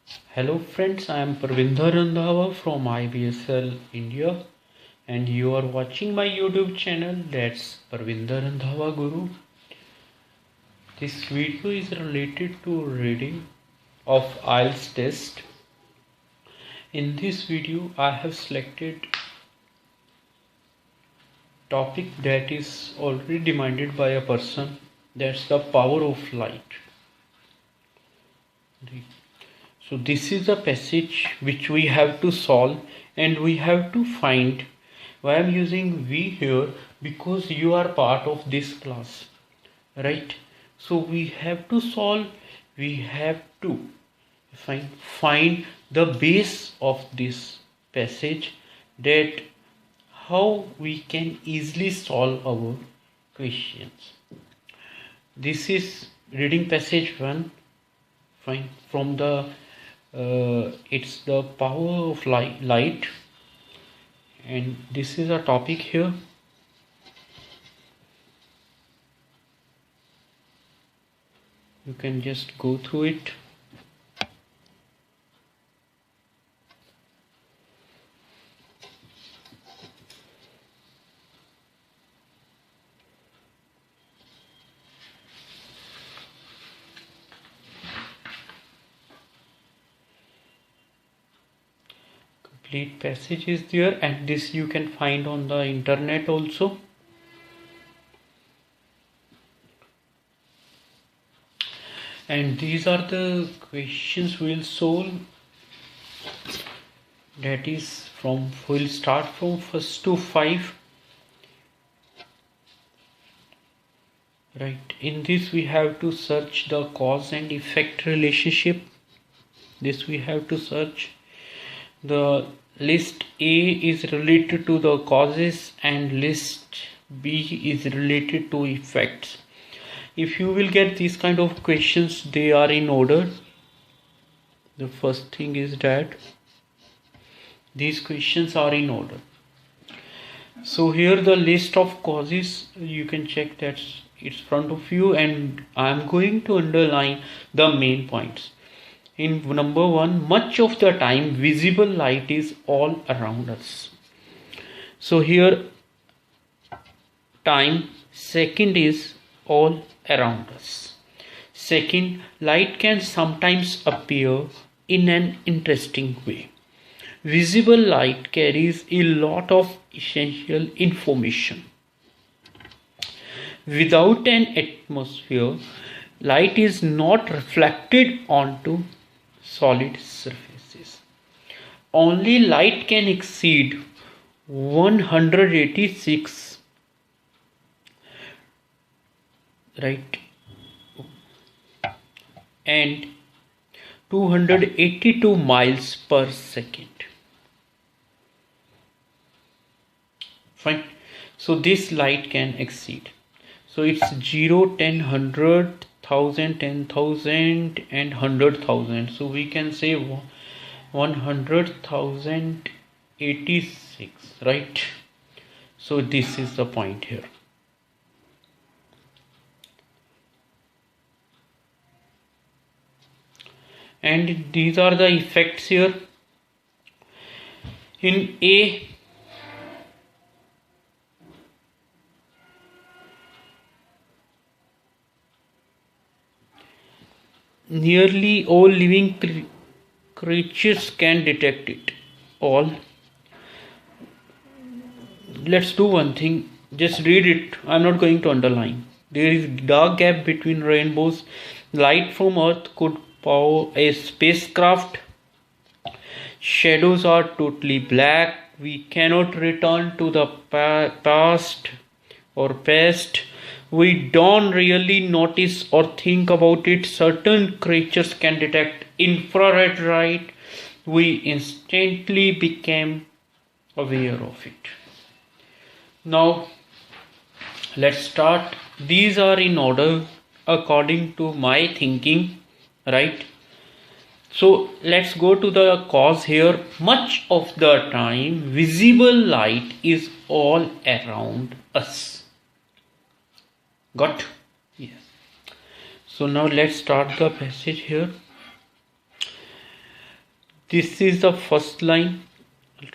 Hello friends, I am Parvinder Randhawa from IBSL India and you are watching my YouTube channel, that's Parvinder Randhawa Guru. This video is related to reading of IELTS test. In this video I have selected topic that is already demanded by a person, that's the power of light. So this is a passage which we have to solve and we have to find. Why I am using we here? Because you are part of this class, right? So we have to solve, we have to find the base of this passage, that how we can easily solve our questions. This is reading passage 1, fine, from the it's the power of light, and this is a topic here. You can just go through it. Complete passage is there, and this you can find on the internet also. And these are the questions we'll solve. That is we'll start from 1st to 5. Right, in this we have to search the cause and effect relationship. This we have to search. The list A is related to the causes and list B is related to effects. If you will get these kind of questions, they are in order. The first thing is that these questions are in order. So here the list of causes, you can check that it's front of you, and I am going to underline the main points. In number 1, much of the time visible light is all around us. So here time, second is all around us. Second, light can sometimes appear in an interesting way. Visible light carries a lot of essential information. Without an atmosphere, light is not reflected onto solid surfaces. Only light can exceed 186, right, and 282 miles per second. Fine. So this light can exceed. So it's 0, 10, 100, 1000, 10,000 and 100,000. So we can say 100,086, right? So this is the point here. And these are the effects here. In A, nearly all living creatures can detect it. All. Let's do one thing. Just read it. I'm not going to underline. There is dark gap between rainbows. Light from Earth could power a spacecraft. Shadows are totally black. We cannot return to the past. We don't really notice or think about it. Certain creatures can detect infrared light. We instantly became aware of it. Now let's start. These are in order according to my thinking, right? So let's go to the cause here. Much of the time visible light is all around us. Got? Yes. So now let's start the passage here. This is the first line.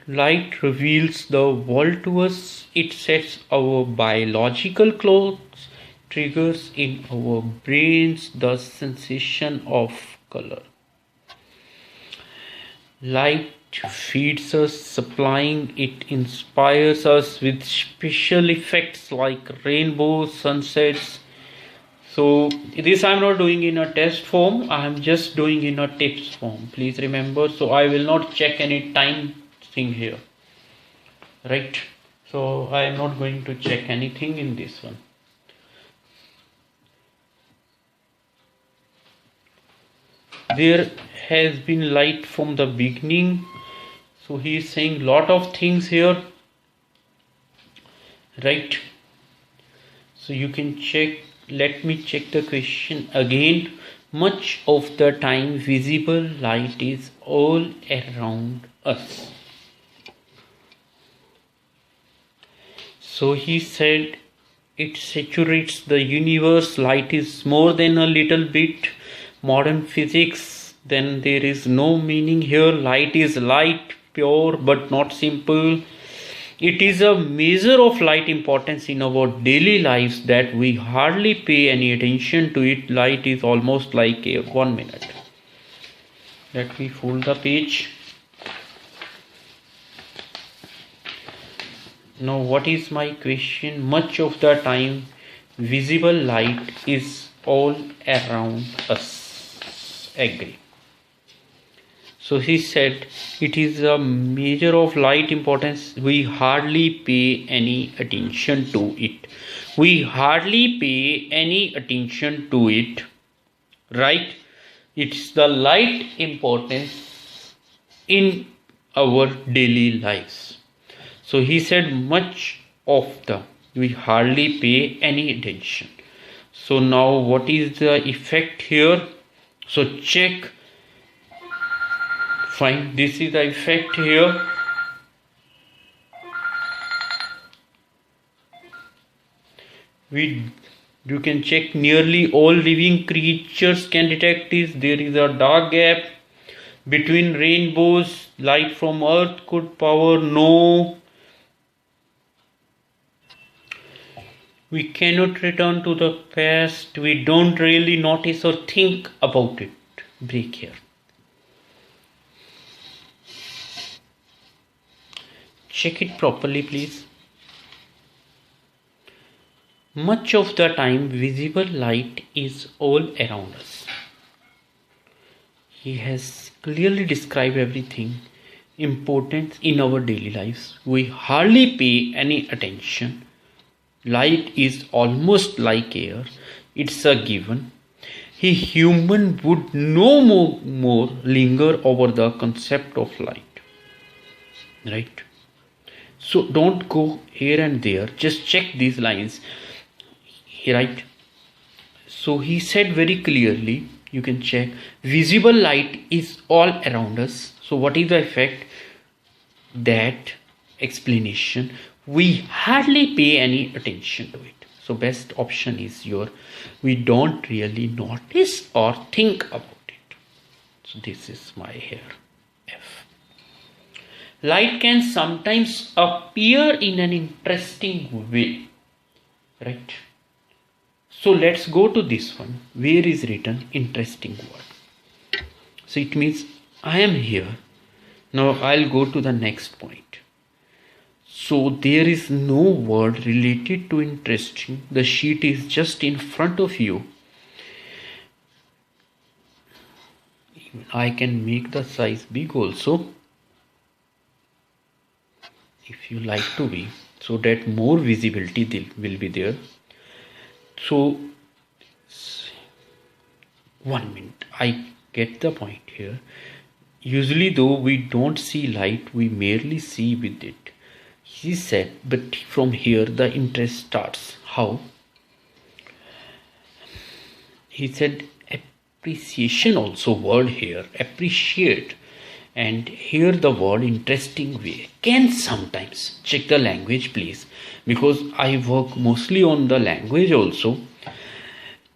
Light reveals the world to us. It sets our biological clocks, triggers in our brains the sensation of color. Light feeds us, supplying it inspires us with special effects like rainbows, sunsets. So this I'm not doing in a test form, I am just doing in a tips form. Please remember, so I will not check any time thing here, right? So I am not going to check anything in this one. There has been light from the beginning. So he is saying lot of things here, right? So you can check. Let me check the question again. Much of the time visible light is all around us. So he said it saturates the universe. Light is more than a little bit. Modern physics, then there is no meaning here. Light is light, pure but not simple. It is a measure of light importance in our daily lives that we hardly pay any attention to it. Light is almost like a 1 minute. Let me fold the page. Now what is my question? Much of the time visible light is all around us. Agree. So he said it is a measure of light importance. We hardly pay any attention to it. We hardly pay any attention to it, right? It's the light importance in our daily lives. So he said much of the we hardly pay any attention. So now what is the effect here? So check. Fine, this is the effect here. You can check nearly all living creatures can detect this. There is a dark gap between rainbows. Light from earth could power no. We cannot return to the past. We don't really notice or think about it. Break here. Check it properly, please. Much of the time visible light is all around us. He has clearly described everything important in our daily lives. We hardly pay any attention. Light is almost like air. It's a given. A human would no more linger over the concept of light. Right? So don't go here and there. Just check these lines. Right? So he said very clearly, you can check, visible light is all around us. So what is the effect? That explanation. We hardly pay any attention to it. So best option is we don't really notice or think about it. So this is my here F. Light can sometimes appear in an interesting way, right? So let's go to this one. Where is written interesting word? So it means I am here. Now I'll go to the next point. So there is no word related to interesting. The sheet is just in front of you. I can make the size big also, if you like to be, so that more visibility will be there. So 1 minute, I get the point here. Usually though we don't see light, we merely see with it. He said, but from here the interest starts. How? He said appreciation also word here, appreciate. And here the word interesting way can sometimes, check the language please, because I work mostly on the language also,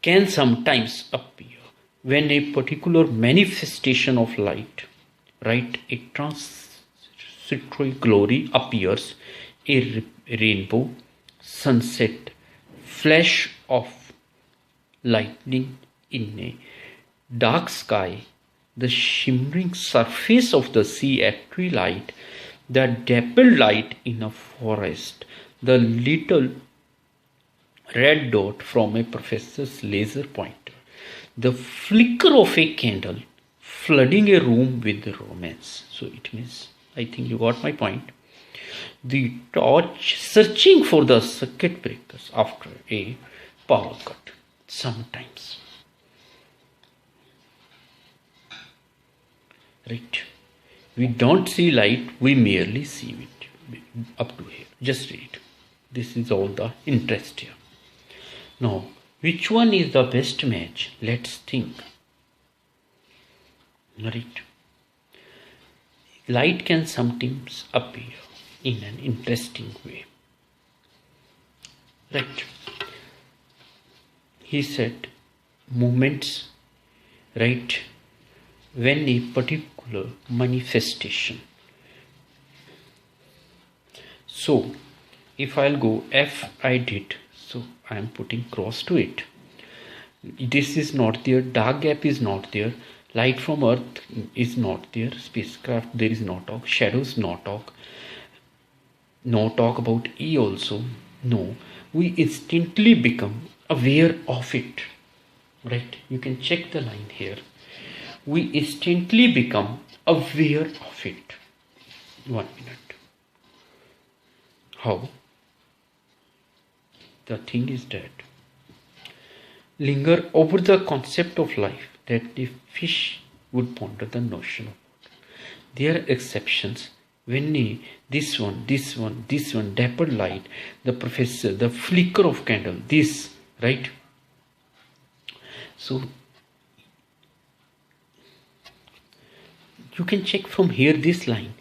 can sometimes appear when a particular manifestation of light, right? A transitory glory appears, a rainbow, sunset, flash of lightning in a dark sky, the shimmering surface of the sea at twilight, the dappled light in a forest, the little red dot from a professor's laser pointer, the flicker of a candle flooding a room with romance. So it means, I think you got my point. The torch searching for the circuit breakers after a power cut. Sometimes. Right? We don't see light, we merely see it. Up to here. Just read. This is all the interest here. Now, which one is the best match? Let's think. Right? Light can sometimes appear in an interesting way. Right? He said, moments, right, when a particular manifestation. So, if I'll go F, I did. So, I am putting cross to it. This is not there. Dark gap is not there. Light from Earth is not there. Spacecraft, there is no talk. Shadows, no talk. No talk about E also. No. We instantly become aware of it. Right? You can check the line here. We instantly become aware of it. 1 minute. How? The thing is that linger over the concept of life, that the fish would ponder the notion of God. There are exceptions. When this one, dappled light, the professor, the flicker of candle, this, right? So you can check from here this line.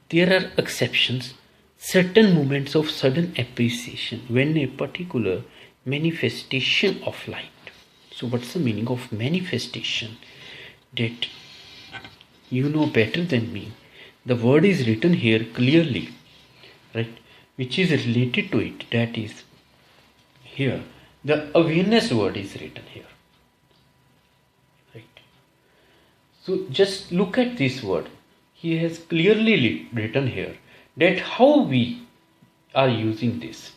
There are exceptions, certain moments of sudden appreciation when a particular manifestation of light. So what's the meaning of manifestation? That you know better than me. The word is written here clearly, right? Which is related to it. That is here. The awareness word is written here. Right? So just look at this word. He has clearly written here that how we are using this.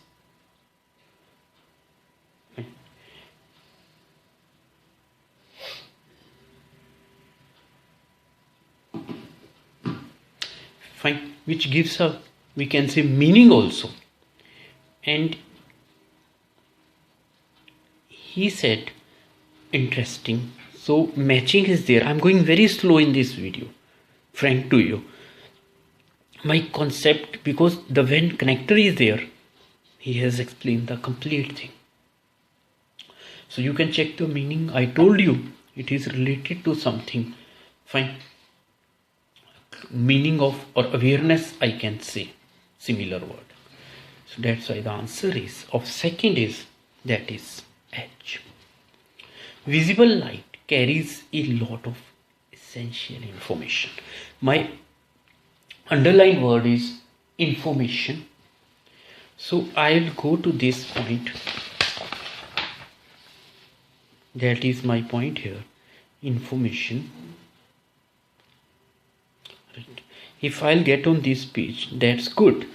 Fine, which gives a, we can say, meaning also. And he said, interesting. So matching is there. I'm going very slow in this video, frank to you. My concept, because the when connector is there, he has explained the complete thing. So you can check the meaning. I told you it is related to something. Fine. Meaning of or awareness, I can say similar word. So that's why the answer is of second is, that is H. Visible light carries a lot of essential information. My underlined word is information. So I'll go to this point. That is my point here. Information. Right. If I'll get on this page, that's good.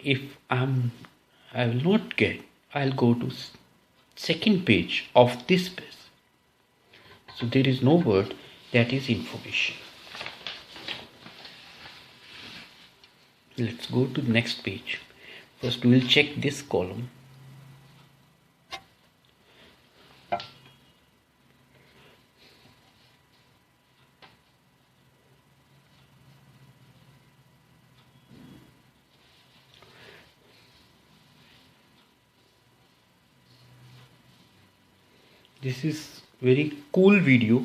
If I will not get, I'll go to second page of this page. So there is no word, that is information. Let's go to the next page. First we will check this column. This is very cool video.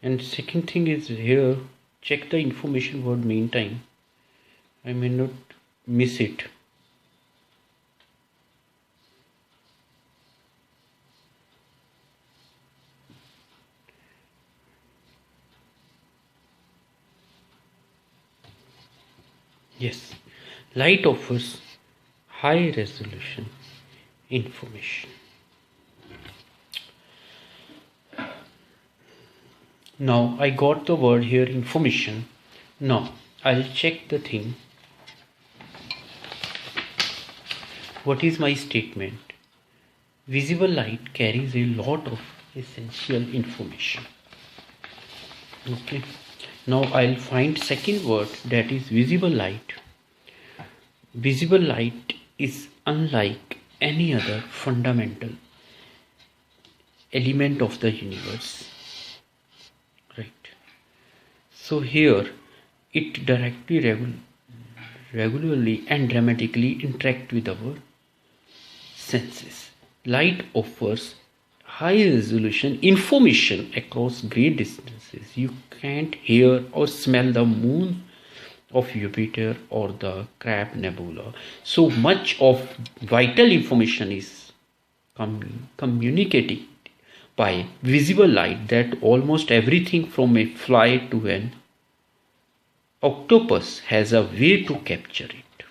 And second thing is here, check the information word meantime. I may not miss it. Yes, light offers high resolution information. Now I got the word here, information. Now I'll check the thing. What is my statement? Visible light carries a lot of essential information. Okay. Now I'll find second word, that is visible light. Visible light is unlike any other fundamental element of the universe. Right. So here it directly, regularly and dramatically interact with our senses. Light offers high resolution information across great distances. You can't hear or smell the moon of Jupiter or the Crab Nebula. So much of vital information is communicated by visible light that almost everything from a fly to an octopus has a way to capture it.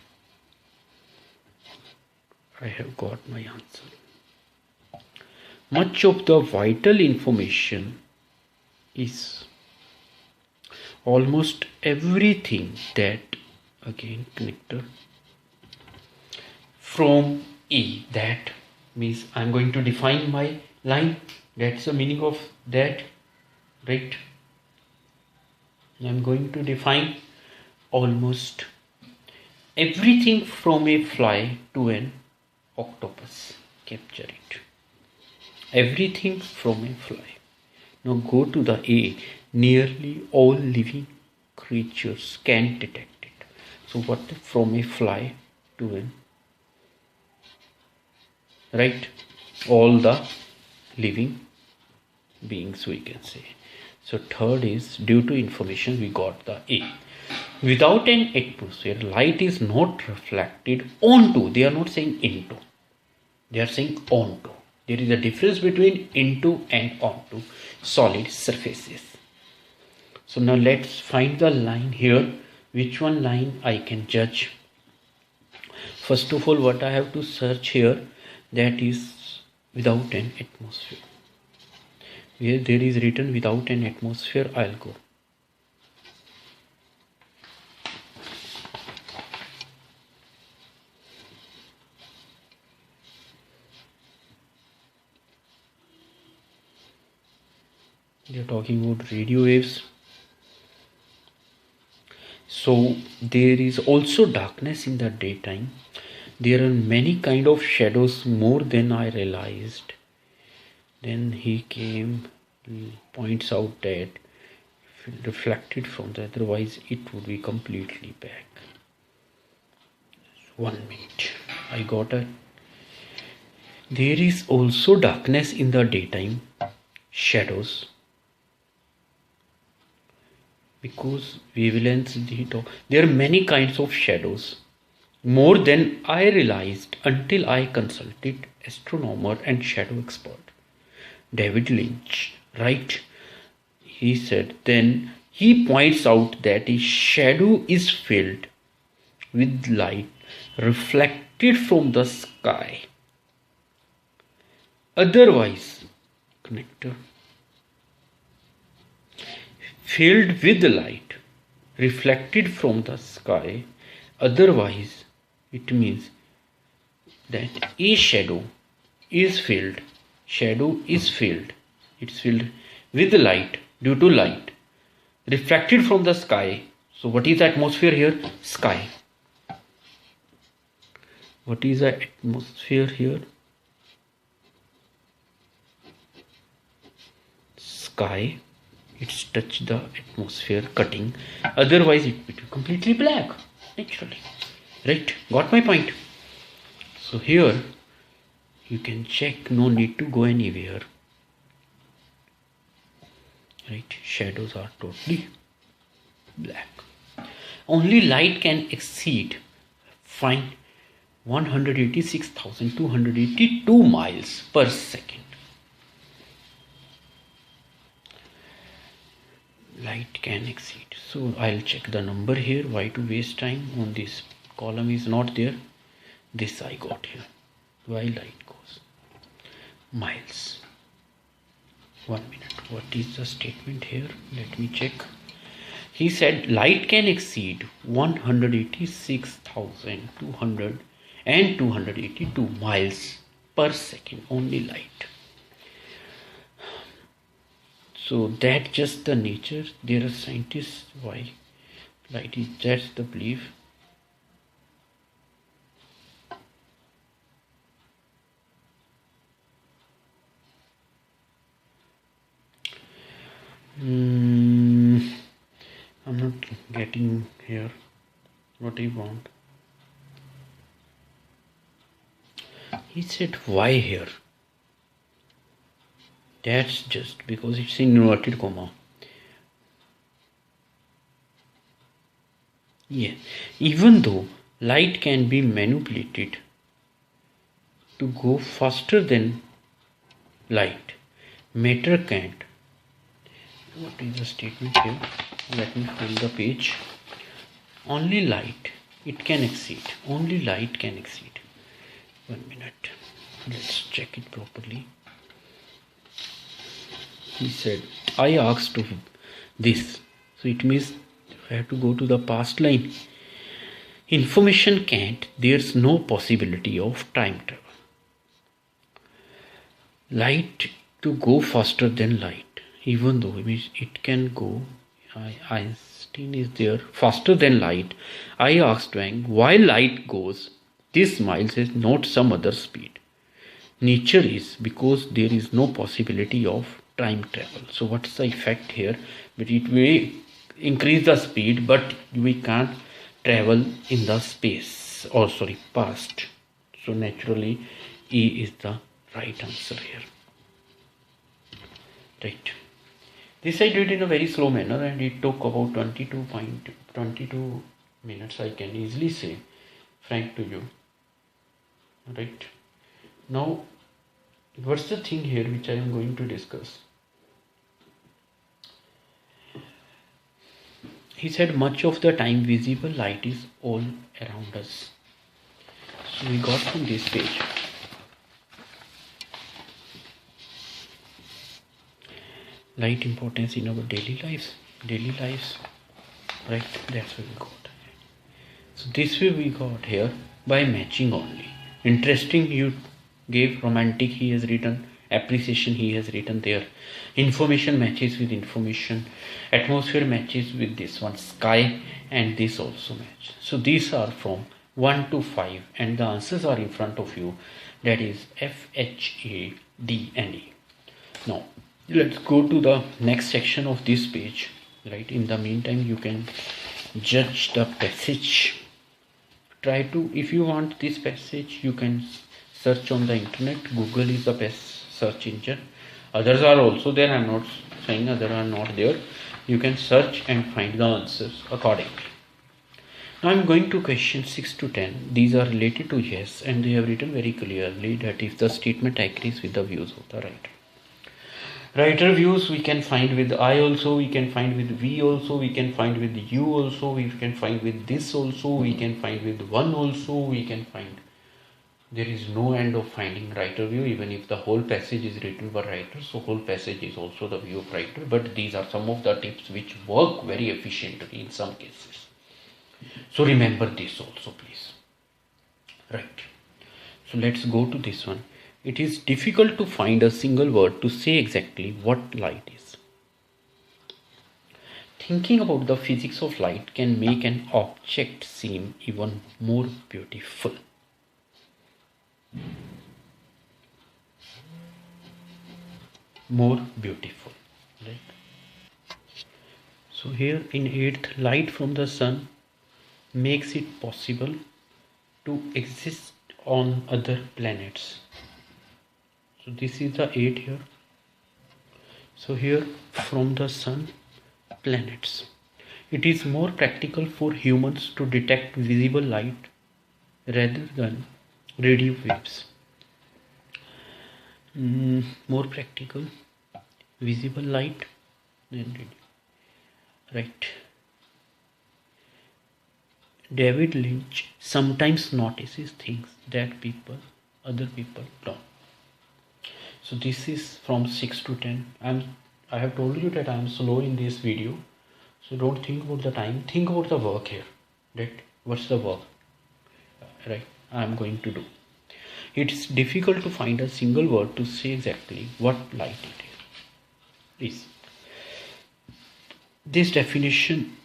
I have got my answer. Much of the vital information is almost everything that, again connector, from E. That means I'm going to define my line. That's the meaning of that, right? I'm going to define almost everything from a fly to an octopus. Capture it. Everything from a fly. Now go to the A. Nearly all living creatures can detect it. So what from a fly to an, right? All the living beings, we can say. So third is, due to information, we got the A. Without an atmosphere, light is not reflected onto. They are not saying into. They are saying onto. There is a difference between into and onto solid surfaces. So now let's find the line here. Which one line I can judge? First of all, what I have to search here, that is without an atmosphere. Where there is written without an atmosphere, I'll go. They are talking about radio waves. So there is also darkness in the daytime. There are many kind of shadows, more than I realized. Then he came, points out that reflected from the, otherwise it would be completely back. 1 minute. I got it. There is also darkness in the daytime, shadows, because wavelengths, there are many kinds of shadows, more than I realized until I consulted astronomer and shadow expert David Lynch, right? He said, then he points out that a shadow is filled with light reflected from the sky. Otherwise, connector, filled with light reflected from the sky. Otherwise, it means that a shadow is filled. It's filled with light, due to light reflected from the sky. So what is the atmosphere here? Sky. What is the atmosphere here? Sky. It's touched the atmosphere, cutting. Otherwise it would be completely black, naturally. Right? Got my point? So here you can check, no need to go anywhere. Right? Shadows are totally black. Only light can exceed, find 186,282 miles per second. Light can exceed. So I'll check the number here. Why to waste time on this column is not there. This I got here. Why light goes miles. 1 minute. What is the statement here? Let me check. He said light can exceed 186,200 and 282 miles per second. Only light. So that's just the nature. There are scientists why light is, that's the belief. I'm not getting here what he want. He said why here? That's just because it's in inverted comma. Yeah, even though light can be manipulated to go faster than light, matter can't. What is the statement here? Let me find the page. Only light it can exceed. Only light can exceed. 1 minute. Let's check it properly. He said, I asked of this. So it means I have to go to the past line. Information can't. There's no possibility of time travel. Light to go faster than light. Even though it can go, Einstein is there, faster than light. I asked Wang why light goes this miles is not some other speed. Nature is because there is no possibility of time travel. So what's the effect here? But it will increase the speed, but we can't travel in the space, or sorry, past. So naturally E is the right answer here. Right. This I did in a very slow manner and it took about 22 minutes, I can easily say, frank to you. Right. Now, what's the thing here which I am going to discuss? He said much of the time visible light is all around us. So we got from this page. Light importance in our daily lives, right? That's what we got. So this way we got here by matching only. Interesting, you gave romantic, he has written, appreciation, he has written there. Information matches with information, atmosphere matches with this one, sky, and this also match. So these are from 1 to 5 and the answers are in front of you, that is F, H, A, D and E. Now let's go to the next section of this page. Right, in the meantime you can judge the passage. Try to, if you want this passage, you can search on the internet. Google is the best search engine. Others are also there. I am not saying others are not there. You can search and find the answers accordingly. Now I am going to question 6 to 10. These are related to yes, and they have written very clearly that if the statement agrees with the views of the writer. Writer views we can find with I also, we can find with we also, we can find with you also, we can find with this also, we can find with one also, we can find. There is no end of finding writer view, even if the whole passage is written by writer. So whole passage is also the view of writer, but these are some of the tips which work very efficiently in some cases. So remember this also, please. Right. So let's go to this one. It is difficult to find a single word to say exactly what light is. Thinking about the physics of light can make an object seem even more beautiful. More beautiful, right? So here in 8th, light from the sun makes it possible to exist on other planets. So this is the 8 here. So here from the sun, planets. It is more practical for humans to detect visible light rather than radio waves. More practical, visible light than radio. right? David Lynch sometimes notices things that other people don't. So this is from 6 to 10. I have told you that I am slow in this video, so don't think about the time, think about the work here. That what's the work, right? I am going to do. It's difficult to find a single word to say exactly what light it is. This definition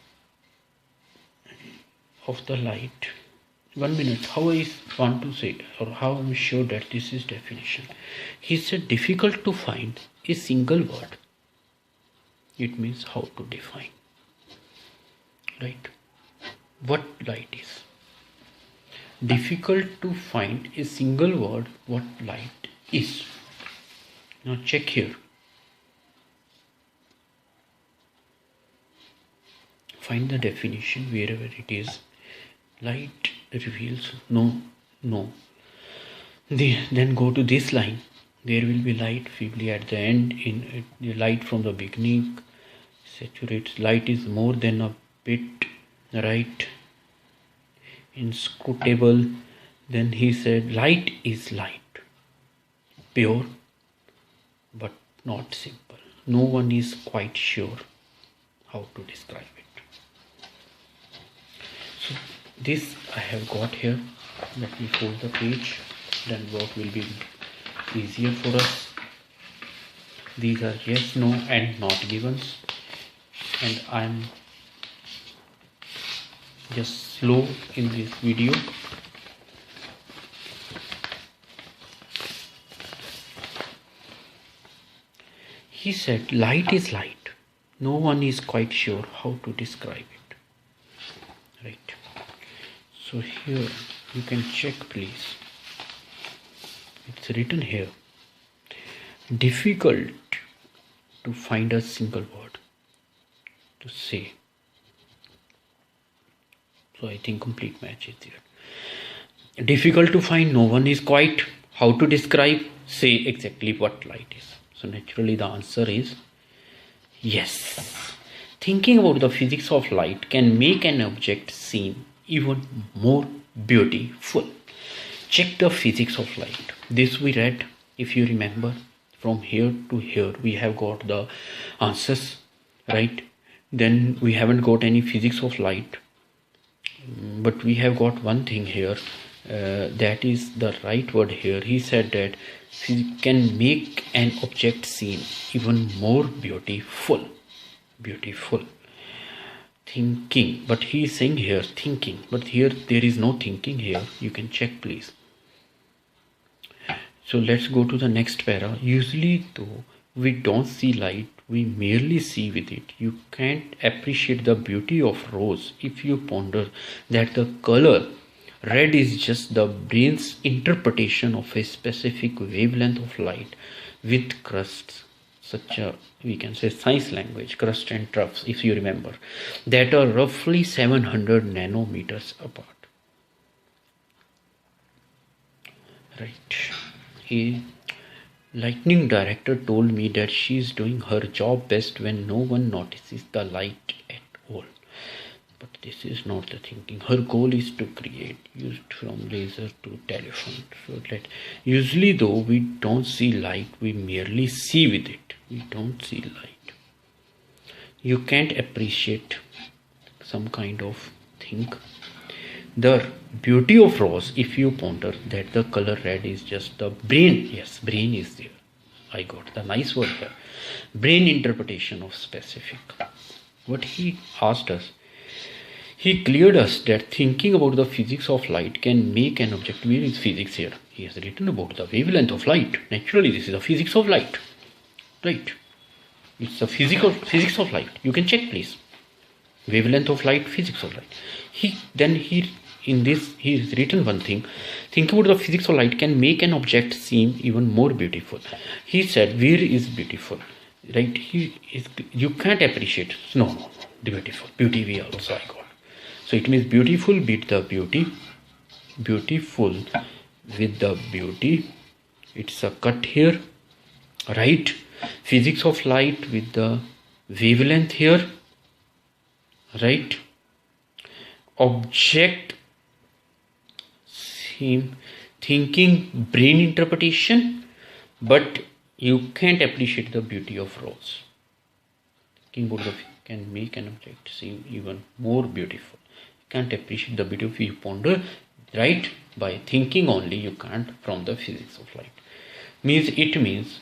of the light, 1 minute, how I want to say, or how I'm sure that this is definition. He said difficult to find a single word. It means how to define, right? What light is. Difficult to find a single word what light is. Now check here. Find the definition wherever it is. Light reveals no. Then go to this line. There will be light feebly at the end. In the light from the beginning saturates. Light is more than a bit, right? Inscrutable. Then he said light is light, pure but not simple. No one is quite sure how to describe it. So this I have got here. Let me fold the page, then work will be easier for us. These are yes, no and not givens, and I am just slow in this video. He said light is light. No one is quite sure how to describe it, right? So here you can check, please. It's written here, difficult to find a single word to say. So I think complete match is there. Difficult to find, no one is quite how to describe, say exactly what light is. So naturally the answer is yes. Thinking about the physics of light can make an object seem even more beautiful. Check the physics of light. This we read, if you remember, from here to here we have got the answers, right? Then we haven't got any physics of light, but we have got one thing here, that is the right word here. He said that can make an object seem even more beautiful. Thinking, but he is saying here thinking, but here there is no thinking here. You can check, please. So let's go to the next para. Usually though we don't see light, we merely see with it. You can't appreciate the beauty of rose if you ponder that the color red is just the brain's interpretation of a specific wavelength of light with crusts, such a, we can say science language, crust and troughs, if you remember, that are roughly 700 nanometers apart, right? A lightning director told me that she is doing her job best when no one notices the light at all. But this is not the thinking. Her goal is to create, used from laser to telephone. So that usually though we don't see light, we merely see with it. We don't see light. You can't appreciate some kind of thing. The beauty of rose, if you ponder that the color red is just the brain. Yes, brain is there. I got the nice word here. Brain interpretation of specific. What he asked us, he cleared us that thinking about the physics of light can make an object. Where is physics here? He has written about the wavelength of light. Naturally, this is the physics of light, right? It's the physics of light. You can check, please. Wavelength of light, physics of light. He has written one thing. Thinking about the physics of light can make an object seem even more beautiful. He said, where is beautiful? Right? You can't appreciate. No. The beauty we also I got. So it means beautiful with the beauty. Beautiful with the beauty. It's a cut here. Right? Physics of light with the wavelength here. right? Object seem thinking brain interpretation, but you can't appreciate the beauty of rose. Thinking about the can make an object seem even more beautiful. You can't appreciate the beauty of you ponder, right? By thinking only you can't from the physics of light. Means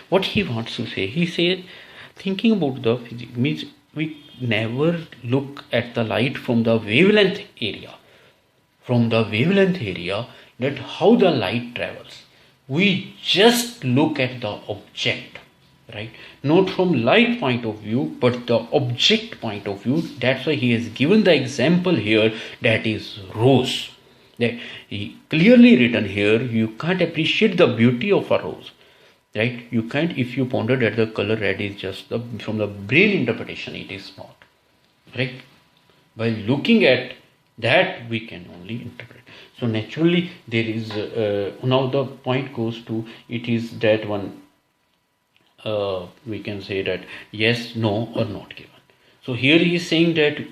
what he wants to say. He said thinking about the physics means we never look at the light from the wavelength area. From the wavelength area, that how the light travels. We just look at the object, right? Not from light point of view, but the object point of view. That's why he has given the example here, that is rose. That he clearly written here, you can't appreciate the beauty of a rose, right? You can't if you ponder that the color red is just the from the brain interpretation, it is not, right? By looking at that we can only interpret. So naturally there is now the point goes to it is that one we can say that yes, no, or not given. So here he is saying that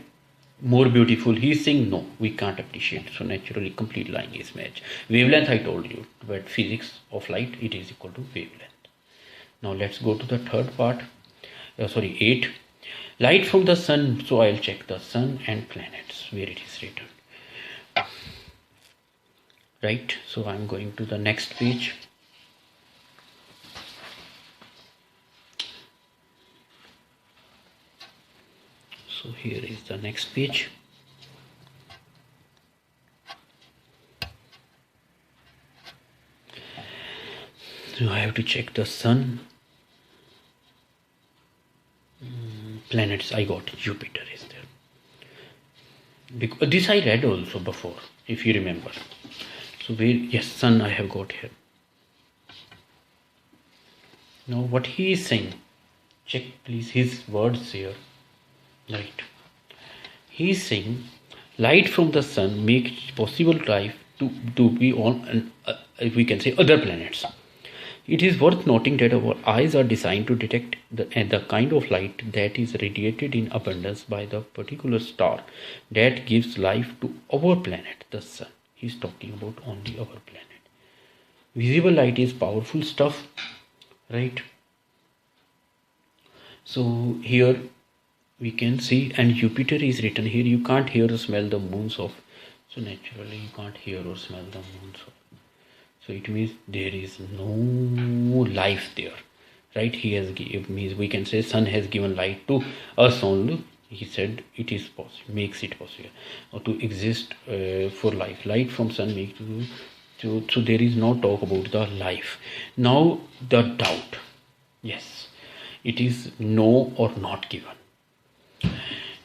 more beautiful, he is saying no, we can't appreciate. So naturally complete line is match. Wavelength I told you, but physics of light, it is equal to wavelength. Now let's go to the third part. 8. Light from the sun. So I'll check the sun and planets where it is written, right? So I'm going to the next page. So here is the next page. So I have to check the sun. Planets, I got Jupiter is there. Because this I read also before, if you remember. So where, yes, sun I have got here. Now what he is saying, check please his words here, right? He is saying light from the sun makes possible life to be on we can say other planets. It is worth noting that our eyes are designed to detect the kind of light that is radiated in abundance by the particular star that gives life to our planet, the sun. He is talking about only our planet. Visible light is powerful stuff, right? So here we can see, and Jupiter is written here. You can't hear or smell the moons of. So naturally you can't hear or smell the moons of. So it means there is no life there, right? He has given, means we can say sun has given light to us only. He said it is possible, makes it possible or to exist for life. Light from sun makes so there is no talk about the life. Now the doubt, yes, it is no or not given.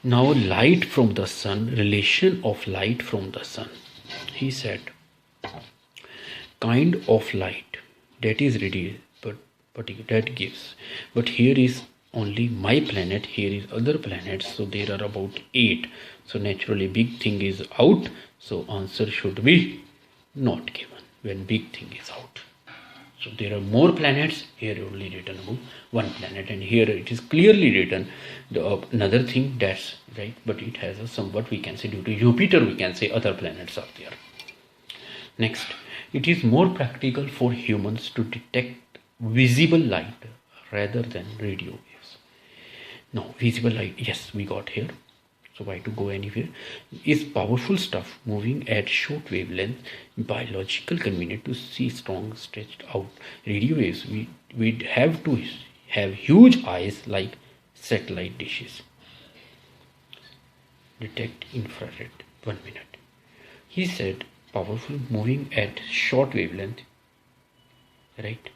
Now light from the sun, relation of light from the sun. He said kind of light that is radiated but that gives, but here is only my planet, here is other planets, so there are about 8. So naturally big thing is out, so answer should be not given when big thing is out. So there are more planets, here only written about one planet, and here it is clearly written another thing, that's right, but it has a somewhat we can say due to Jupiter we can say other planets are there. Next, it is more practical for humans to detect visible light rather than radio waves. Now, visible light, yes, we got here. So why to go anywhere? Is powerful stuff moving at short wavelength, biological convenient to see strong stretched out radio waves. We'd have to have huge eyes like satellite dishes. Detect infrared. 1 minute. He said powerful moving at short wavelength, right?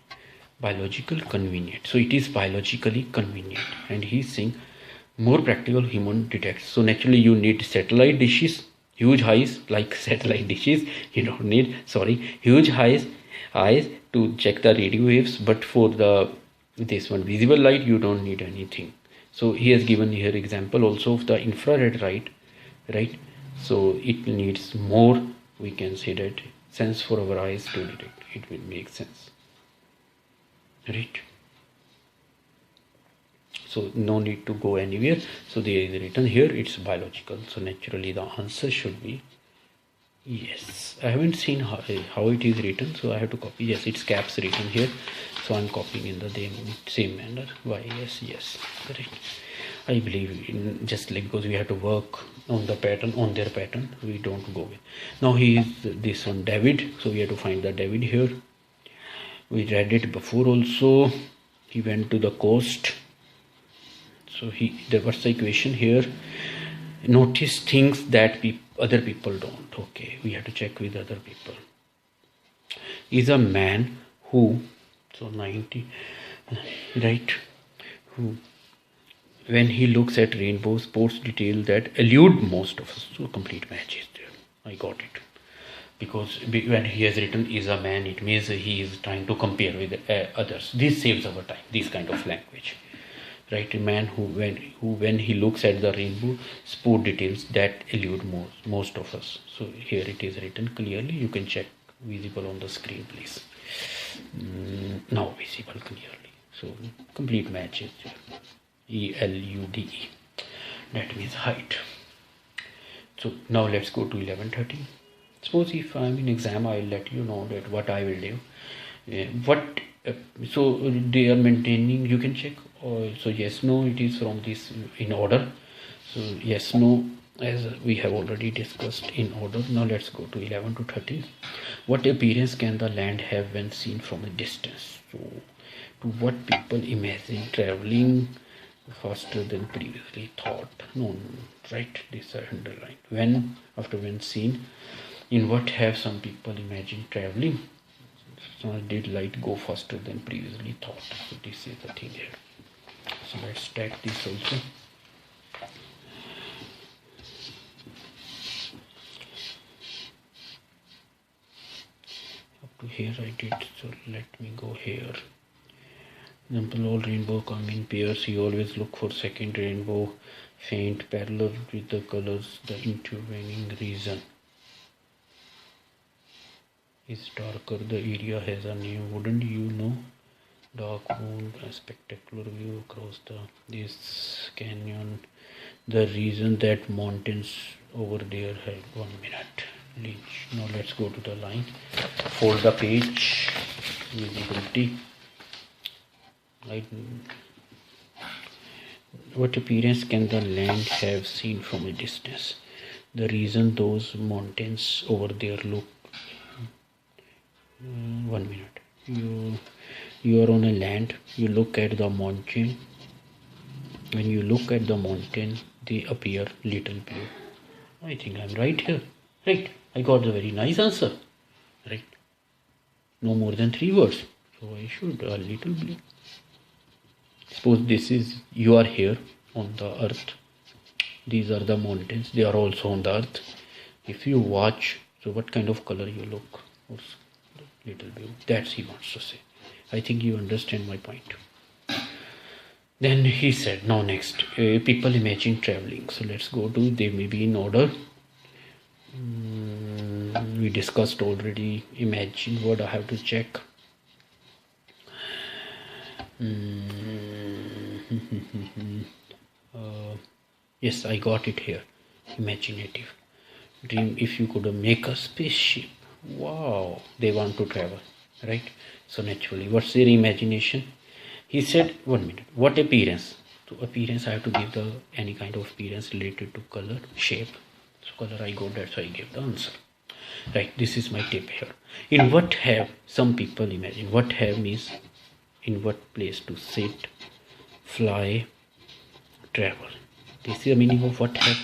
Biological convenient, so it is biologically convenient, and he's saying more practical human detects. So naturally you need satellite dishes, huge eyes like satellite dishes. You don't need huge eyes to check the radio waves, but for the this one visible light you don't need anything. So he has given here example also of the infrared light, right? So it needs more, we can say that, sense for our eyes to detect. It will make sense, right? so no need to go anywhere. So there is written here it's biological, so naturally the answer should be yes. I haven't seen how it is written, so I have to copy. Yes, it's caps written here, so I'm copying in the same manner. Why? Yes, correct. I believe in just like, because we have to work on the pattern, on their pattern, we don't go with. Now he is this one David, so we have to find the David here. We read it before also. He went to the coast, so there was the equation here. Notice things that other people don't. Okay, we have to check with other people. Is a man who, so 90, right, who when he looks at rainbow sports detail that elude most of us. So complete match is there. I got it. Because when he has written is a man, it means he is trying to compare with others. This saves our time, this kind of language. Right, a man who when he looks at the rainbow sport details that elude most of us. So here it is written clearly. You can check, visible on the screen, please. Now visible clearly. So complete match is ELUDE. That means height. So now let's go to 11:30. Suppose if I'm in exam, I'll let you know that what I will do. So they are maintaining. You can check. So yes, no, it is from this in order. So yes, no, as we have already discussed in order. Now let's go to 11 to 13. What appearance can the land have when seen from a distance? So to what people imagine traveling faster than previously thought. No, right, this are underlined. When seen, in what have some people imagined traveling? So did light go faster than previously thought? So this is the thing here. So let's stack this also. Up to here I did, so let me go here. Example, all rainbow come in pairs. You always look for second rainbow faint parallel with the colors. The intervening reason is darker. The area has a name. Wouldn't you know? Dark moon, a spectacular view across this canyon. The reason that mountains over there have 1 minute. Lynch. Now let's go to the line. Fold the page. Visibility. What appearance can the land have seen from a distance? The reason those mountains over there look 1 minute. You are on a land, you look at the mountain. When you look at the mountain, they appear little blue. I think I'm right here. Right, I got the very nice answer. Right, no more than 3 words. So I should a little blue. Suppose you are here on the earth. These are the mountains. They are also on the earth. If you watch, so what kind of color you look? Little blue. That's he wants to say. I think you understand my point. Then he said, now next, people imagine traveling. So let's go to, they may be in order. We discussed already. Imagine what I have to check. Yes, I got it here. Imaginative. Dream if you could make a spaceship. Wow, they want to travel, right? So naturally, what's their imagination? He said, 1 minute. What appearance? So appearance, I have to give any kind of appearance related to color, shape. So color I got, that's why I gave the answer. Right, this is my tip here. In what have some people imagine? What have means in what place to sit, fly, travel. This is the meaning of what have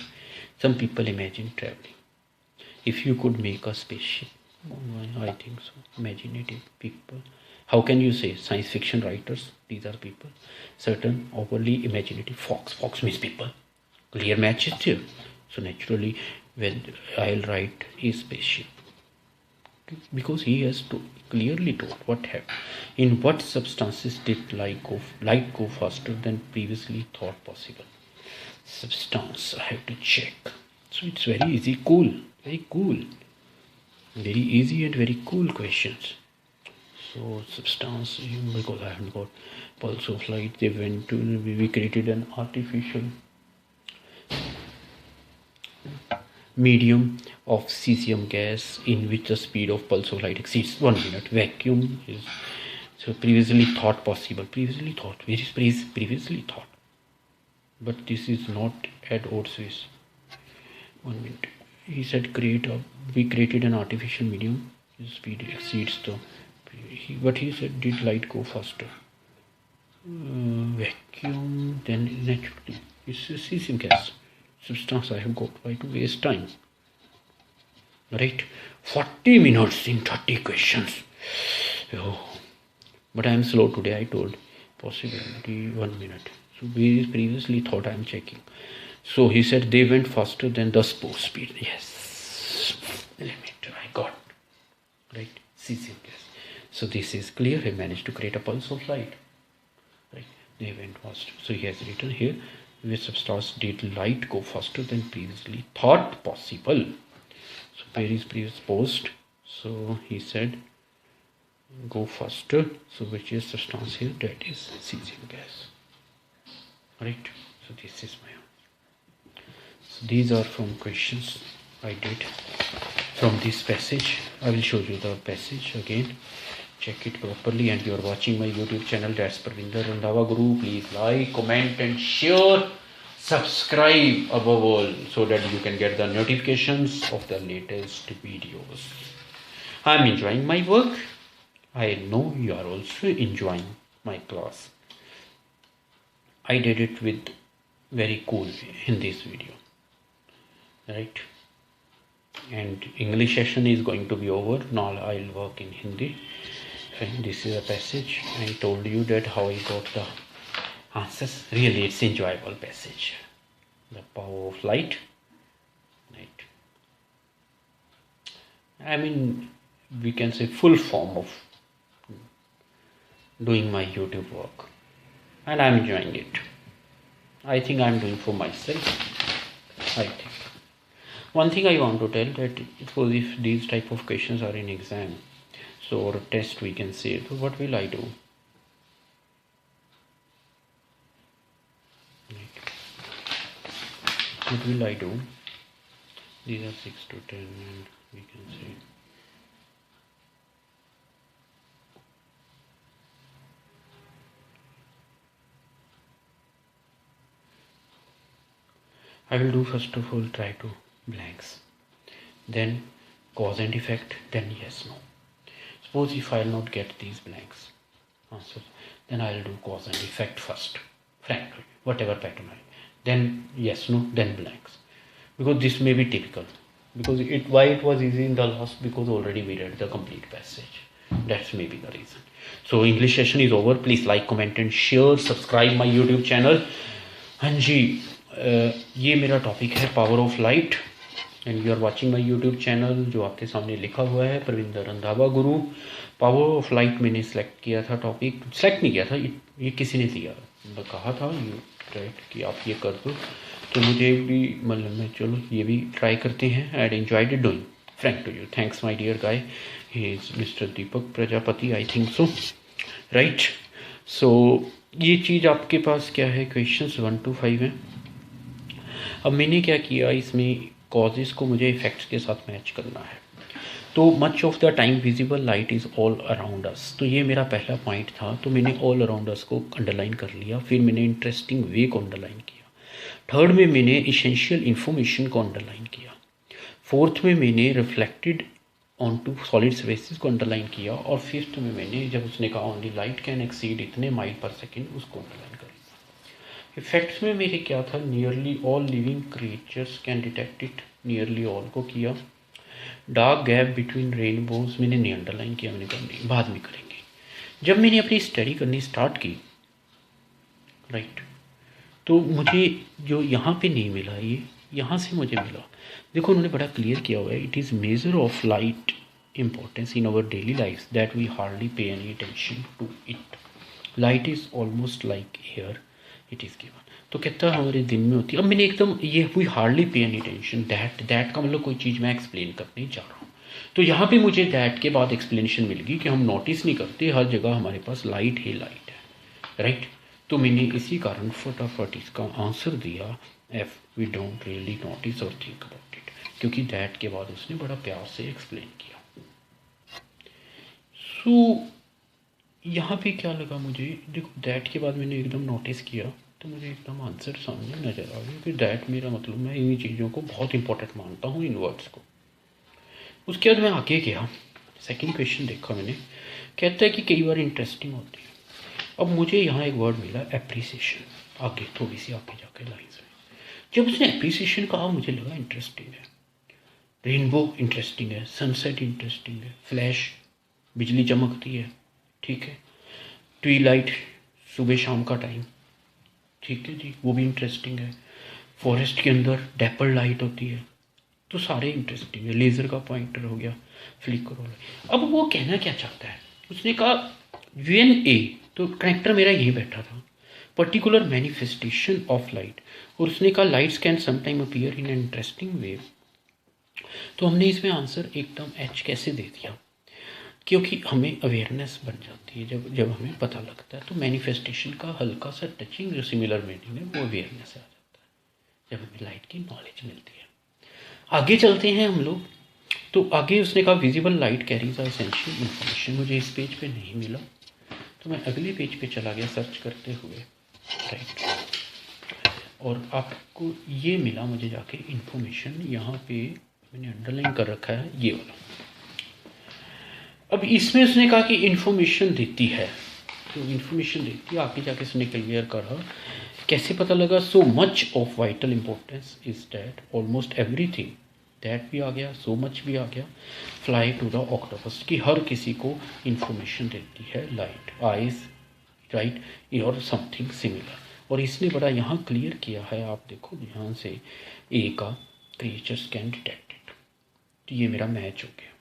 some people imagine traveling. If you could make a spaceship, I think so. Imaginative people. How can you say science fiction writers? These are people. Certain overly imaginative. Fox means people. Clear match is here. So naturally, when I'll write a spaceship, because he has to clearly told what happened. In what substances did light go faster than previously thought possible? Substance, I have to check. So it's very easy, cool, very cool, very easy and very cool questions. So substance, because I haven't got pulse of light, they went to, we created an artificial medium of cesium gas in which the speed of pulse of light exceeds 1 minute. Vacuum is so previously thought possible. Previously thought. Where is previously thought? But this is not at odds with 1 minute. He said we created an artificial medium. His speed exceeds the. But he said, did light go faster? Vacuum, then naturally. It's a cesium gas substance I have got. Why to waste time? Right? 40 minutes in 30 questions. Oh. But I am slow today, I told. Possibility 1 minute. So we previously thought I am checking. So he said they went faster than the speed. Yes. Limit. I got. Right? Cesium gas. So this is clear. He managed to create a pulse of light. Right? They went faster. So he has written here, which substance did light go faster than previously thought possible? So where is previous post? So he said go faster. So which is substance here? That is cesium gas. Right? So this is my answer. So these are from questions I did from this passage. I will show you the passage again. Check it properly, and you are watching my YouTube channel, that's Parvinder Randhawa Guru. Please like, comment and share, subscribe above all, so that you can get the notifications of the latest videos. I am enjoying my work. I know you are also enjoying my class. I did it with very cool way in this video, right? And English session is going to be over. Now I'll work in Hindi. And this is a passage. I told you that how I got the answers. Really, it's enjoyable passage. The power of light. Right. I mean, we can say full form of doing my YouTube work. And I'm enjoying it. I think I'm doing for myself. I think. One thing I want to tell that suppose if these type of questions are in exam, so or a test we can say, so what will I do? What will I do? These are 6 to 10 and we can say I will do first of all try to blanks, then cause and effect, then yes, no. Suppose if I will not get these blanks answers, then I will do cause and effect first, frankly, whatever pattern I, then yes, no, then blanks, because this may be typical, because why it was easy in the last, because already we read the complete passage. That's maybe the reason. So English session is over. Please like, comment and share, subscribe my YouTube channel. हाँ जी, ये मेरा topic है power of light, and you are watching my YouTube channel जो आपके सामने लिखा हुआ है Parvinder Randhawa Guru. Power of light मैंने सेलेक्ट किया था, टॉपिक सेलेक्ट नहीं किया था, ये किसी ने दिया, कहा था यू राइट कि आप ये कर दो, तो मुझे भी मतलब मैं चलो ये भी ट्राई करते हैं and enjoyed it doing. Frank to you, thanks my dear guy, he is mister Deepak Prajapati, I think so, right. So ये चीज़ आपके पास क्या है, क्वेश्चंस 1 to 5 हैं। अब मैंने क्या किया, इसमें कॉजेज़ को मुझे इफेक्ट्स के साथ मैच करना है। तो much of the time visible light is all around us, तो ये मेरा पहला पॉइंट था, तो मैंने ऑल अराउंड अस को अंडरलाइन कर लिया। फिर मैंने इंटरेस्टिंग वे को अंडरलाइन किया। थर्ड में मैंने इसेंशियल इन्फॉर्मेशन को अंडरलाइन किया। फोर्थ में मैंने reflected on to solid spaces को अंडरलाइन किया। और फिफ्थ में मैंने जब उसने कहा ओनली लाइट कैन एक्सीड इतने माइल पर सेकेंड, उसको अंडरलाइन कर लिया। इफेक्ट्स में मेरे क्या था, nearly all living creatures can detect it, nearly all को किया। डार्क गैप बिटवीन रेनबोज मैंने नहीं अंडरलाइन किया, मैंने कहा नहीं बाद में करेंगे। जब मैंने अपनी स्टडी करनी स्टार्ट की राइट, तो मुझे जो यहाँ पे नहीं मिला ये यहाँ से मुझे मिला। देखो उन्होंने बड़ा क्लियर किया हुआ है, it is major of light importance in our daily life that we hardly pay any attention to it. Light is almost like air, it is given. तो कहता है हमारे दिन में होती है। अब मैंने एकदम ये we hardly pay any attention, that का मतलब कोई चीज़ मैं एक्सप्लेन करने जा रहा हूँ। तो यहाँ पे मुझे दैट के बाद एक्सप्लेनेशन मिल गई कि हम नोटिस नहीं करते, हर जगह हमारे पास लाइट ही लाइट है, राइट। तो मैंने इसी कारण फटाफट इसका आंसर दिया F, we don't really notice और थिंक अबाउट इट, क्योंकि दैट के बाद उसने बड़ा प्यार से एक्सप्लेन किया। सो यहाँ पे क्या लगा मुझे, देखो दैट के बाद मैंने एकदम नोटिस किया तो मुझे एकदम आंसर सामने नज़र आ गया कि दैट मेरा मतलब, मैं इन्हीं चीज़ों को बहुत इंपॉर्टेंट मानता हूँ, इन वर्ड्स को। उसके बाद मैं आगे गया, सेकंड क्वेश्चन देखा मैंने, कहता है कि कई बार इंटरेस्टिंग होती है। अब मुझे यहाँ एक वर्ड मिला एप्रिसिएशन, आगे थोड़ी सी आगे जाके लाइन्स में जब उसने एप्रिसिएशन कहा मुझे लगा इंटरेस्टिंग है। रेनबो इंटरेस्टिंग है, सनसेट इंटरेस्टिंग है, फ्लैश बिजली चमकती है, ठीक है, ट्वीलाइट सुबह शाम का टाइम, ठीक है जी, वो भी इंटरेस्टिंग है। फॉरेस्ट के अंदर डैपर लाइट होती है, तो सारे इंटरेस्टिंग है। लेज़र का पॉइंटर हो गया, फ्लिकर हो गया। अब वो कहना क्या चाहता है, उसने कहा वेन ए, तो कनेक्टर मेरा यही बैठा था, पर्टिकुलर मैनिफेस्टेशन ऑफ लाइट, और उसने कहा lights can sometime appear in an interesting way. तो हमने इसमें आंसर एकदम एच कैसे दे दिया, क्योंकि हमें अवेयरनेस बन जाती है जब जब हमें पता लगता है। तो मैनिफेस्टेशन का हल्का सा टचिंग जो सिमिलर मीनिंग है वो अवेयरनेस आ जाता है जब हमें लाइट की नॉलेज मिलती है। आगे चलते हैं हम लोग। तो आगे उसने कहा visible light carries are essential information, मुझे इस पेज पे नहीं मिला तो मैं अगले पेज पे चला गया सर्च करते हुए, राइट। और आपको ये मिला मुझे जाके इन्फॉर्मेशन, यहाँ पे मैंने अंडरलाइन कर रखा है ये वाला। अब इसमें उसने कहा कि इन्फॉर्मेशन देती है, तो इन्फॉर्मेशन देती है, आगे जाके उसने क्लियर करा कैसे पता लगा। So much of vital importance is that almost everything, that भी आ गया, सो मच भी आ गया, फ्लाई टू द ऑक्टोपस, कि हर किसी को इन्फॉर्मेशन देती है लाइट, आइज, राइट, और समथिंग सिमिलर। और इसने बड़ा यहाँ क्लियर किया है, आप देखो यहाँ से ए का क्रिएचर्स कैन डिटेक्ट इट, तो ये मेरा मैच हो गया।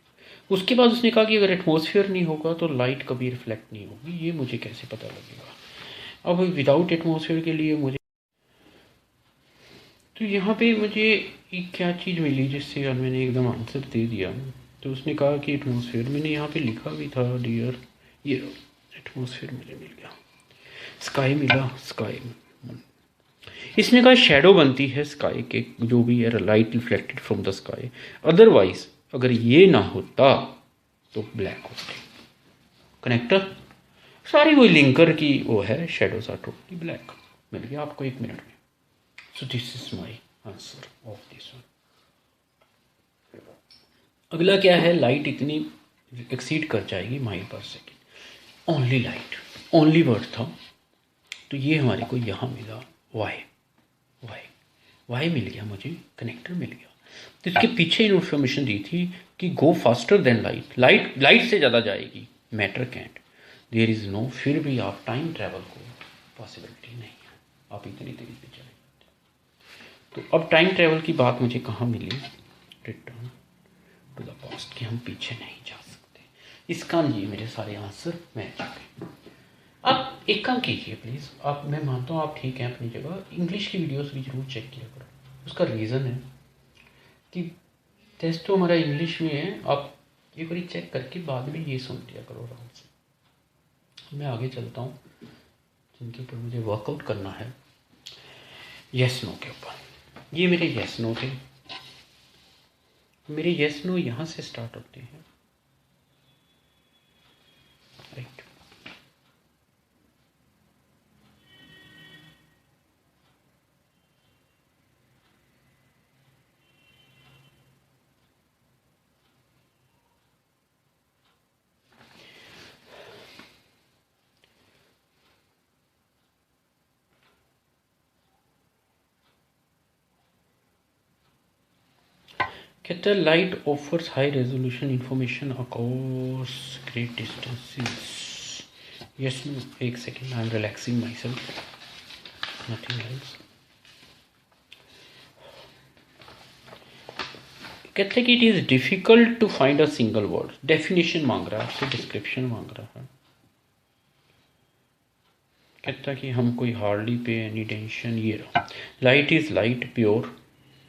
उसके बाद उसने कहा कि अगर एटमॉस्फेयर नहीं होगा तो लाइट कभी रिफ्लेक्ट नहीं होगी, ये मुझे कैसे पता लगेगा। अब विदाउट एटमॉस्फेयर के लिए मुझे, तो यहाँ पे मुझे एक क्या चीज़ मिली जिससे मैंने एकदम आंसर दे दिया। तो उसने कहा कि एटमॉस्फेयर, मैंने यहाँ पे लिखा भी था डियर, ये एटमॉस्फेयर मुझे मिल गया, स्काई मिला, स्काई। इसने कहा शैडो बनती है स्काई के, जो भी है light reflected from the sky, otherwise अगर ये ना होता तो ब्लैक होते। कनेक्टर सारी वही लिंकर की वो है, शैडोज आर टोटली ब्लैक। मिल गया आपको 1 मिनट में। So this is my answer of this one. अगला क्या है, लाइट इतनी एक्सीड कर जाएगी mile per second, only light, only word था। तो ये हमारे को यहाँ मिला वाई, वाई, वाई मिल गया मुझे, कनेक्टर मिल गया। तो इसके पीछे इन्फॉर्मेशन दी थी कि go faster than light, light से ज़्यादा जाएगी, matter can't, there is no, फिर भी आप टाइम ट्रैवल को पॉसिबिलिटी नहीं है, आप इतनी तेज़ी से चले जाते। तो अब टाइम ट्रैवल की बात मुझे कहाँ मिली, रिटर्न टू द पास्ट, कि हम पीछे नहीं जा सकते। इसका ये मेरे सारे आंसर मैच आ गए। आप एक काम कीजिए प्लीज़, आप, मैं मानता हूँ आप ठीक हैं अपनी जगह, इंग्लिश की वीडियोस भी जरूर चेक किया करो। उसका रीज़न है कि टेस्ट तो हमारा इंग्लिश में है, आप एक बार चेक करके बाद में ये सुन लिया करो आराम से। मैं आगे चलता हूँ जिनके ऊपर मुझे वर्कआउट करना है, येस नो के ऊपर। ये मेरे येस नो थे, मेरे येस नो यहाँ से स्टार्ट होते हैं, राइट। कहता है light offers high resolution information across great distances. Yes no, एक second, I am relaxing my self, nothing else. कहते हैं कि it is difficult to find a single word, definition मांग रहा है आपसे, डिस्क्रिप्शन मांग रहा है। कहता है कि हम कोई हार्डली पे एनी टेंशन, ये रहा, light is light pure,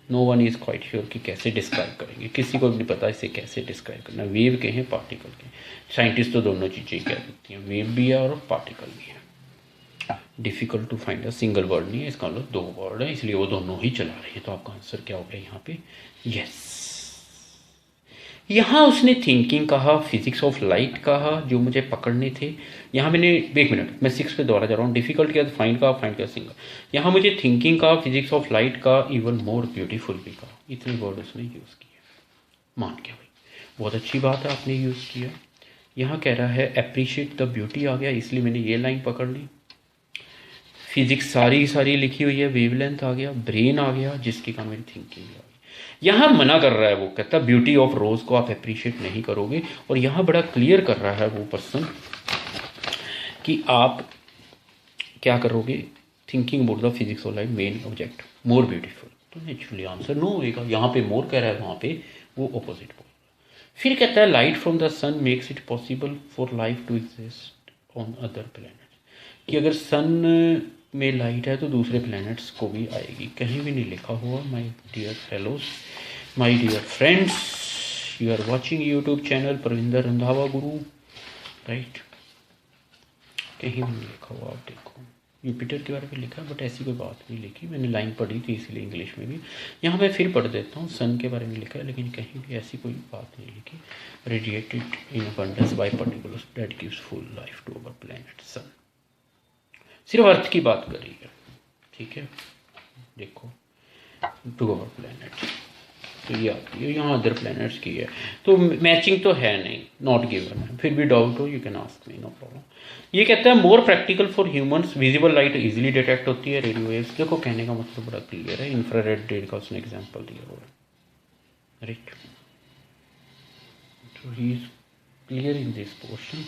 no one is quite sure कि कैसे डिस्क्राइब करेंगे, किसी को भी नहीं पता इसे कैसे डिस्क्राइब करना, वेव के हैं पार्टिकल के। साइंटिस्ट तो दोनों चीज़ें कह देती हैं, वेव भी है और पार्टिकल भी है। Difficult to find a single word नहीं है, इसका मतलब 2 वर्ड है, इसलिए वो दोनों ही चला रहे हैं। तो आपका आंसर क्या हो गया यहाँ पे? यस। यहाँ उसने थिंकिंग कहा, फिजिक्स ऑफ लाइट कहा जो मुझे पकड़ने थे। यहाँ मैंने, एक मिनट, मैं 6 पे दोबारा जा रहा हूँ। डिफिकल्ट क्या, फाइंड का, फाइंड किया सिंगल। यहाँ मुझे थिंकिंग का, फिजिक्स ऑफ लाइट का, इवन मोर ब्यूटीफुल भी कहा। इतने वर्ड उसने यूज़ किए, मान गया भाई, बहुत अच्छी बात है आपने यूज़ किया। यहाँ कह रहा है अप्रिशिएट द ब्यूटी आ गया, इसलिए मैंने ये लाइन पकड़ ली। फिजिक्स सारी लिखी हुई है, वेवलेंथ आ गया, ब्रेन आ गया, जिसके कारण मेरी थिंकिंग आ गई। यहाँ मना कर रहा है, वो कहता है ब्यूटी ऑफ रोज को आप अप्रिशिएट नहीं करोगे। और यहाँ बड़ा क्लियर कर रहा है वो पर्सन कि आप क्या करोगे, thinking about the physics of light main object more beautiful. तो नेचुरली आंसर नो होएगा। यहाँ पे मोर कह रहा है, वहाँ पे वो ऑपोजिट बोल रहा है। फिर कहता है light from the sun makes it possible for life to exist on other planet, कि अगर सन में लाइट है तो दूसरे प्लैनेट्स को भी आएगी। कहीं भी नहीं लिखा हुआ my dear fellows, my dear friends, you are watching YouTube channel Parvinder Randhawa Guru, right. कहीं भी नहीं लिखा हुआ, आप देखो यूपिटर के बारे में लिखा है, बट ऐसी कोई बात नहीं लिखी। मैंने लाइन पढ़ी थी इसलिए इंग्लिश में भी, यहाँ मैं फिर पढ़ देता हूँ। सन के बारे में लिखा है, लेकिन कहीं भी ऐसी कोई बात नहीं लिखी। Radiated in abundance by particles that gives full life to our planet sun. सिर्फ अर्थ की बात करी है, ठीक है। देखो टू अवर प्लैनेट, तो ये आती है, यहाँ अदर प्लैनेट्स की है, तो मैचिंग तो है नहीं, नॉट गिवन है। फिर भी डाउट हो, you can ask me, no problem. ये कहता है more practical for humans, visible light easily detect होती है, रेडियो वेव्स। देखो कहने का मतलब बड़ा क्लियर है, इंफ्रारेड रेड का उसने एग्जाम्पल दिया हुआ है, राइट। तो he is clear in this portion.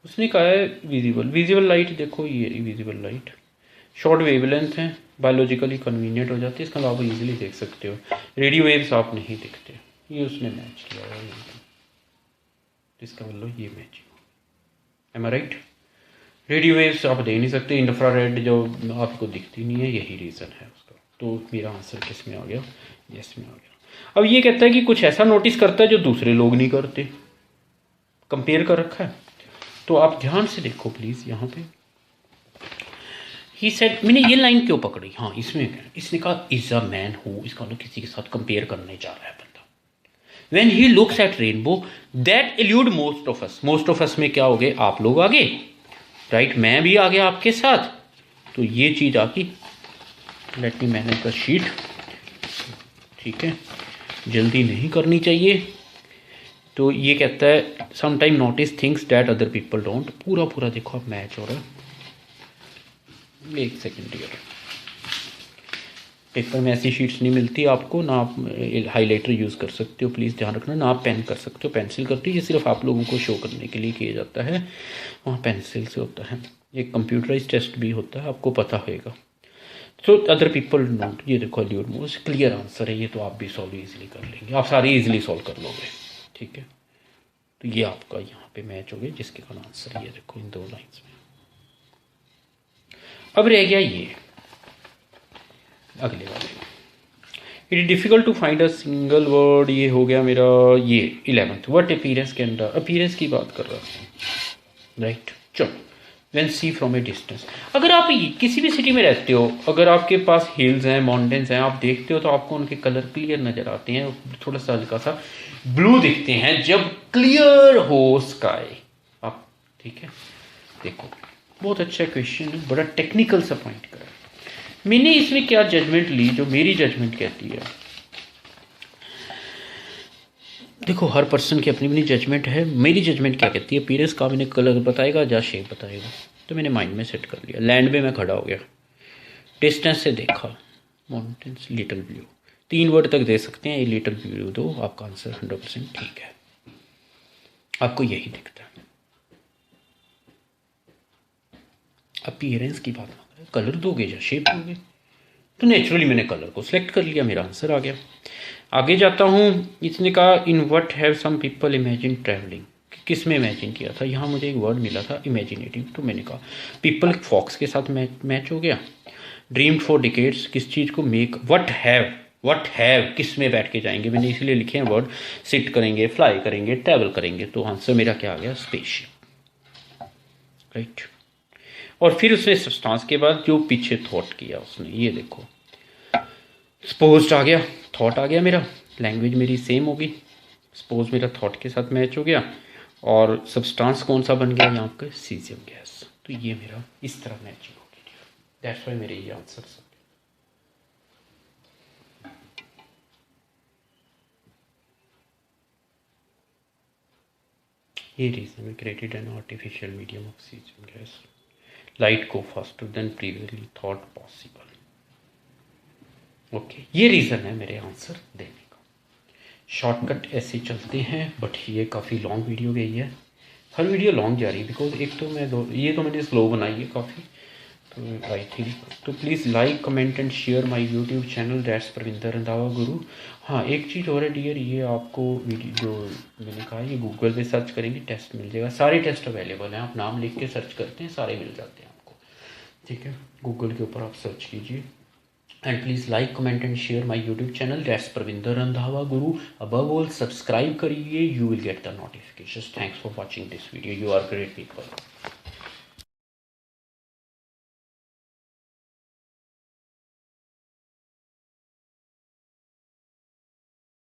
उसने कहा है विजिबल लाइट, देखो ये विजिबल लाइट शॉर्ट वेवलेंथ है, बायोलॉजिकली कन्वीनियंट हो जाती है, इसका आप इजीली देख सकते हो। रेडियो वेव्स आप नहीं दिखते, ये उसने मैच किया है, इसका मतलब ये मैचिंग, एम आई राइट। रेडियो वेव्स आप देख नहीं सकते, इंफ्रारेड जो आपको दिखती नहीं है, यही रीज़न है उसका। तो मेरा आंसर किस में आ गया? यस में आ गया। अब ये कहता है कि कुछ ऐसा नोटिस करता है जो दूसरे लोग नहीं करते, कंपेयर कर रखा है। तो आप ध्यान से देखो प्लीज, यहाँ पे ही सेड, मैंने ये लाइन क्यों पकड़ी, हाँ इसमें क्या, इसने कहा इज अ मैन हु, इसका मतलब किसी के साथ कंपेयर करने जा रहा है बंदा। When he looks at rainbow that allude most of us में क्या हो गए, आप लोग आगे, राइट, मैं भी आ गया आपके साथ। तो ये चीज आ गई, let me manage the sheet, ठीक है, जल्दी नहीं करनी चाहिए। तो ये कहता है sometime notice things that other people don't, पूरा देखो अब मैच हो रहा है। एक सेकेंड यार, पेपर में ऐसी शीट्स नहीं मिलती आपको, ना आप हाइलाइटर यूज़ कर सकते हो, प्लीज़ ध्यान रखना, ना आप पेन कर सकते हो, पेंसिल करते हो, ये सिर्फ आप लोगों को शो करने के लिए किया जाता है, वहाँ पेंसिल से होता है। एक कंप्यूटराइज टेस्ट भी होता है, आपको पता होगा। तो अदर पीपल डोंट, ये देखो एल्यूड मोस्ट, क्लियर आंसर है ये, तो आप भी सॉल्व ईजिली कर लेंगे, आप सारे ईजिली सॉल्व कर लोगे, ठीक है। तो ये आपका यहाँ पे मैच हो गया, जिसके कारण आंसर ये देखो इन 2 लाइंस में। अब रह गया ये अगले वाले, it is difficult to find a single word, ये हो गया मेरा ये 11th। व्हाट अपीयरेंस के अंदर, अपीयरेंस की बात कर रहा हूँ, राइट। चलो, when see from a distance, अगर आप किसी भी सिटी में रहते हो, अगर आपके पास हिल्स हैं, माउंटेन्स हैं, आप देखते हो तो आपको उनके कलर क्लियर नज़र आते हैं, थोड़ा सा हल्का सा ब्लू दिखते हैं जब क्लियर हो स्काई, आप ठीक है। देखो बहुत अच्छा क्वेश्चन है, बड़ा टेक्निकल सा पॉइंट करा। मैंने इसमें क्या जजमेंट ली, जो मेरी जजमेंट कहती है, देखो हर पर्सन की अपनी अपनी जजमेंट है, मेरी जजमेंट क्या कहती है, अपीयरेंस का मैंने कलर बताएगा या शेप बताएगा, तो मैंने माइंड में सेट कर लिया। लैंड में मैं खड़ा हो गया, डिस्टेंस से देखा, माउंटेन्स, लिटिल ब्लू, 3 वर्ड तक दे सकते हैं, ये लिटिल ब्लू दो, आपका आंसर 100% ठीक है, आपको यही दिखता है। अपीयरेंस की बात ना करें, कलर दोगे या शेप दोगे, तो नेचुरली मैंने कलर को सिलेक्ट कर लिया, मेरा आंसर आ गया। आगे जाता हूँ, इसने कहा in what have some people imagine travelling, किस में इमेजिन किया था? यहाँ मुझे एक वर्ड मिला था इमेजिनेटिव, तो मैंने कहा पीपल फॉक्स के साथ मैच हो गया। ड्रीम्ड फॉर डिकेड्स, किस चीज़ को? मेक वट हैव किस में बैठ के जाएंगे? मैंने इसलिए लिखे हैं वर्ड, सिट करेंगे, फ्लाई करेंगे, ट्रैवल करेंगे, तो आंसर मेरा क्या आ गया? Spaceship, right. और फिर उसने सब्सटेंस के बाद जो पीछे थॉट किया उसने, ये देखो, सपोज्ड आ गया, थॉट आ गया मेरा, लैंग्वेज मेरी सेम होगी, सपोज मेरा थॉट के साथ मैच हो गया, और सब्सटेंस कौन सा बन गया यहाँ पे? Caesium gas. तो ये मेरा इस तरह मैचिंग होगी, दैट्स वाई मेरे ये आंसर सब। ये reason we created an artificial medium of cesium gas. Light go faster than previously thought possible. Okay, ये रीज़न है मेरे आंसर देने का। शॉर्टकट ऐसे चलते हैं, बट ये काफ़ी लॉन्ग वीडियो गई है, हर वीडियो लॉन्ग जा रही है बिकॉज एक तो ये तो मैंने स्लो बनाई है काफ़ी, तो आई थिंक तो please like comment and share my YouTube channel, that's Parvinder Randhawa गुरु। हाँ, एक चीज़ और है डियर, ये आपको वीडियो जो मैंने कहा ये गूगल पे सर्च करेंगे, टेस्ट मिल जाएगा, सारे टेस्ट अवेलेबल हैं, आप नाम लिख के सर्च करते हैं, सारे मिल जाते हैं आपको, ठीक है। गूगल के ऊपर आप सर्च कीजिए, and please like comment and share my YouTube channel, that's Parvinder Randhawa Guru. Above all subscribe करिए, you will get the notifications. Thanks for watching this video, you are great people.